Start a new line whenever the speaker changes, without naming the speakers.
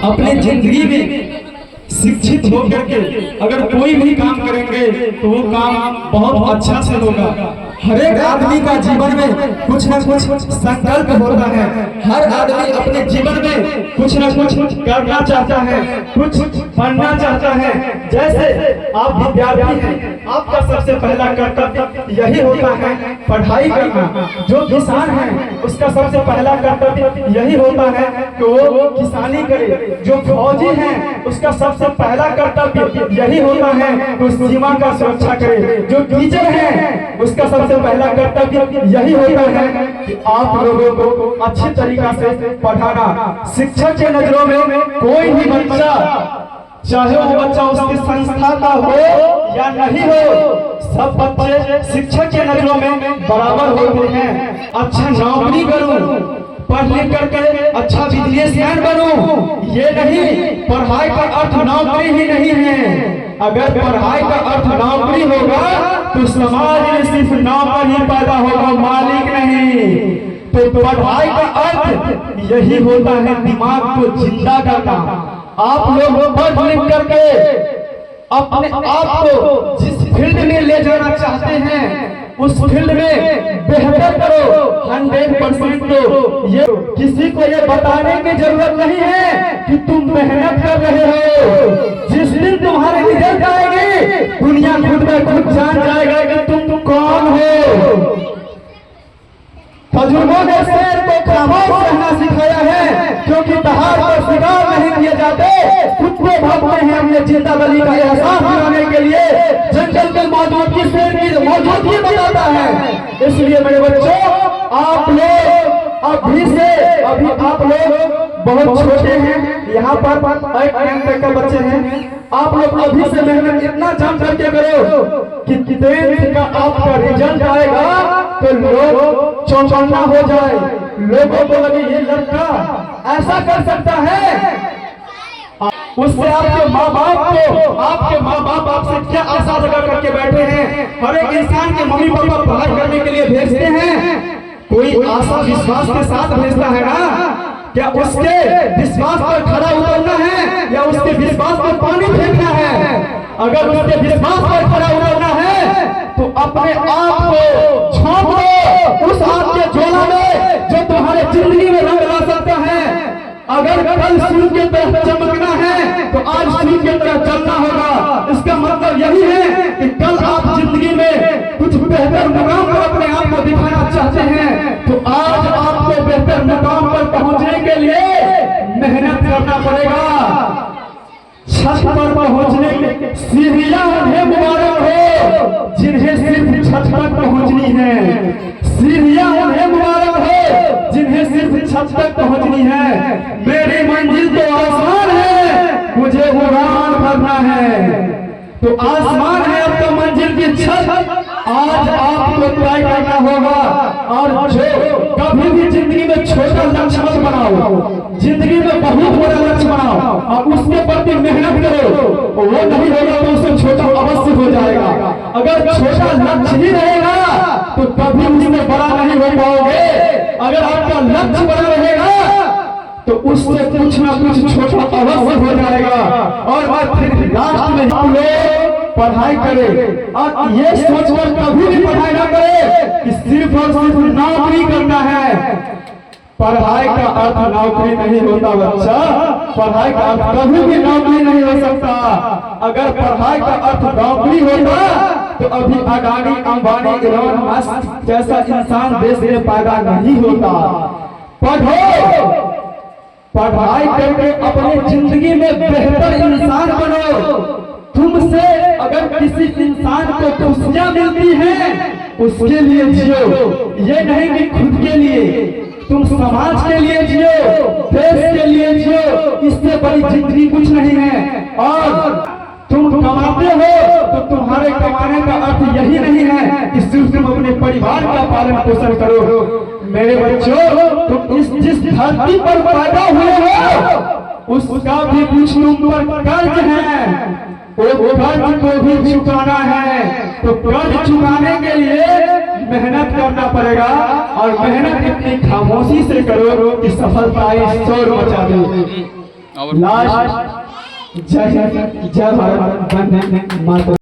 अपने जिंदगी में शिक्षित होकर के अगर कोई भी काम करेंगे तो वो काम बहुत अच्छा से होगा। हर एक आदमी का जीवन में कुछ न कुछ संकल्प होता है। हर आदमी अपने जीवन में कुछ न कुछ करना चाहता है, कुछ बनना चाहता है। जैसे आप विद्यार्थी हैं, आपका सबसे पहला कर्तव्य यही होता है पढ़ाई करना। जो किसान है उसका सबसे पहला कर्तव्य यही होता है कि वो किसानी करे। जो फौजी है उसका सबसे पहला कर्तव्य यही होता है कि उस सीमा का सुरक्षा करे। जो टीचर है उसका सबसे पहला कर्तव्य यही होता है कि आप लोगों को अच्छी तरीका से पढ़ाना। शिक्षक के नजरों में कोई भी बच्चा, चाहे वो बच्चा उसकी संस्था का हो या नहीं हो, सब बच्चे शिक्षक के नजरों में बराबर होते हैं। अच्छा नौकरी करूं, पढ़ लिख करके अच्छा बिजनेसमैन बनूं, ये नहीं। पढ़ाई का अर्थ नौकरी ही नहीं है। अगर पढ़ाई का अर्थ नौकरी होगा तो समाज में सिर्फ नौकर ही पैदा होगा, मालिक नहीं। तो पढ़ाई का अर्थ यही होता है दिमाग को जिंदा करना। आप लोग पढ़ लिख करके अपने आप को जिस फील्ड में ले जाना चाहते हैं उस फील्ड में बेहतर करो, 100% दो। ये किसी को ये बताने की जरूरत नहीं है कि तुम मेहनत कर रहे हो। जिस दिन तुम्हारे रिजल्ट आएगी दुनिया खुद में खुद जान जाएगा कि तुम कौन हो। तजुर्बों ने शेर को खामोश रहना सिखाया है, क्योंकि दहाड़ पर शिकार नहीं किए जाते, कुत्ते भागते हैं अपने जिंदा बली का एहसास दिलाने के लिए। जंगल में मौजूदगी शेर की मौजूदगी बताता है। इसलिए मेरे बच्चों, आप लोग अभी आप लोग बहुत छोटे हैं, यहाँ पर 8 तक के बच्चे हैं। आप लोग अभी से मेहनत इतना जान करके करो कि 10th का आपका रिजल्ट आएगा तो लोग चौंकन्ना हो जाए, लोगों को लगे ये लड़का ऐसा कर सकता है। उससे आपके माँ बाप आपसे क्या आशा लगा करके बैठे हैं। हर एक इंसान के मम्मी पापा पढ़ाई करने के लिए भेजते हैं, कोई आशा विश्वास के साथ भेजता है ना। क्या उसके विश्वास पर खड़ा उतरना है या उसके विश्वास पर पानी फेंकना है? अगर उसके विश्वास पर खड़ा उतरना है तो अपने आप को झोंक दो उस आग के ज्वाला में जो तुम्हारे जिंदगी में रंग ला सकता है। अगर कल सूर्य की तरह चमकना है तो आज सूर्य की तरह चलना होगा। इसका मतलब यही है कि कल आप जिंदगी में कुछ बेहतर मुकाम पर अपने आप को दिखाना चाहते हैं तो आज आपको बेहतर मुकाम पर पहुंचने के लिए मेहनत करना पड़ेगा। छत पर पहुंचने के सीढ़ियां उन्हें मुबारक हो जिन्हें सिर्फ छत तक पहुंचनी है। सीढ़ियां उन्हें मुबारक हो जिन्हें सिर्फ छत तक पहुंचनी है। मेरी मंजिल तो आसमान है, मुझे उड़ान भरना है। तो आसमान है आपका मंजिल की छत, आज आपको तय करना होगा। और जो कभी भी जिंदगी में छोटा लक्ष्य मत बनाओ, जिंदगी में बहुत बड़ा लक्ष्य बनाओ और उसके प्रति मेहनत करो। वो नहीं होगा तो उससे छोटा अवश्य हो जाएगा। अगर छोटा लक्ष्य ही रहेगा तो कभी उसमें बड़ा नहीं हो पाओगे। अगर आपका लक्ष्य बड़ा रहेगा तो उससे कुछ ना कुछ छोटा अवश्य हो जाएगा। और फिर लास्ट में हम लोग पढ़ाई करें और ये सोचकर कभी भी पढ़ाई ना करें कि सिर्फ और सिर्फ नौकरी करना है। पढ़ाई का अर्थ नौकरी नहीं होता बच्चा। पढ़ाई का अर्थ कभी भी नौकरी नहीं हो सकता। अगर पढ़ाई का अर्थ नौकरी होता तो अभी अडानी, अंबानी, इलॉन मस्क जैसा इंसान देश में पैदा नहीं होता। पढ़ो, पढ़ाई करके अपनी जिंदगी में बेहतर इंसान बनो। तुमसे अगर किसी इंसान को खुशियां मिलती हैं उसके लिए जियो, ये नहीं कि खुद के लिए। तुम समाज के लिए जियो, देश के लिए जियो, इससे बड़ी जिंदगी कुछ नहीं है। और तुम कमाते हो तो तुम्हारे कमाने का अर्थ यही नहीं है कि सिर्फ तुम अपने परिवार का पालन पोषण करो। मेरे बच्चों, तुम जिस धरती पर पैदा हुए हो उसका भी कुछ तुम पर कर्ज है। वो कर्ज को भी चुकाना है। तो कर्ज चुकाने के लिए मेहनत करना पड़ेगा और मेहनत इतनी खामोशी से करो कि सफलताएं शोर मचा दे। लास्ट जय भारत वंदे मातरम।